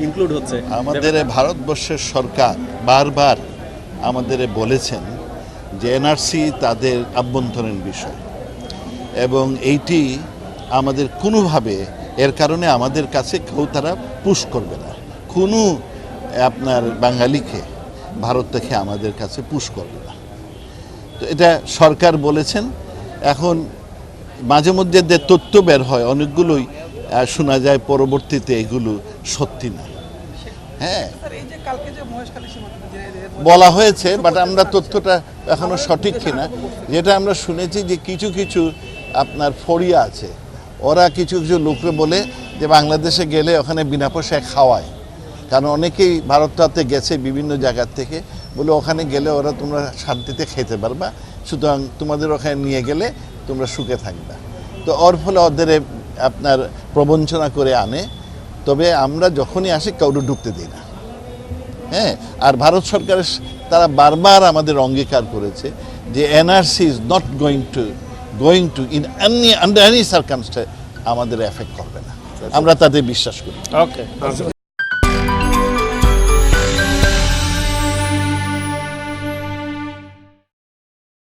Include হচ্ছে। আমাদের ভারতবর্ষের সরকার বারবার আমাদের বলেছেন যে এনআরসি তাদের আভ্যন্তরীণ বিষয় এবং এইটি আমাদের কোনোভাবে এর কারণে আমাদের কাছে কেউ তারা পুশ করবে না, কোনো আপনার বাঙালিকে ভারত থেকে আমাদের কাছে পুশ করবে না। তো এটা সরকার বলেছেন। এখন মাঝে মধ্যে যে তথ্য বের হয় অনেকগুলোই শোনা যায় পরবর্তীতে এগুলো সত্যি না। হ্যাঁ বলা হয়েছে, বাট আমরা তথ্যটা এখনো সঠিক কিনা, যেটা আমরা শুনেছি যে কিছু কিছু আপনার ফড়িয়া আছে, ওরা কিছু কিছু লোকরে বলে যে বাংলাদেশে গেলে ওখানে বিনা পয়সায় খাওয়ায়, কারণ অনেকেই ভারতটাতে গেছে বিভিন্ন জায়গার থেকে, বলে ওখানে গেলে ওরা তোমরা শান্তিতে খেতে পারবা, সুতরাং তোমাদের ওখানে নিয়ে গেলে তোমরা সুখে থাকবা। তো ওর ফলে ওদের আপনার প্রবঞ্চনা করে আনে। তবে আমরা যখনই আসি কাউকে ঢুকতে দিই না। হ্যাঁ, আর ভারত সরকারের তারা বারবার আমাদের অঙ্গীকার করেছে যে NRC is not going to in under any circumstance আমাদের এফেক্ট করবে না। আমরা তাদের বিশ্বাস করি। ওকে।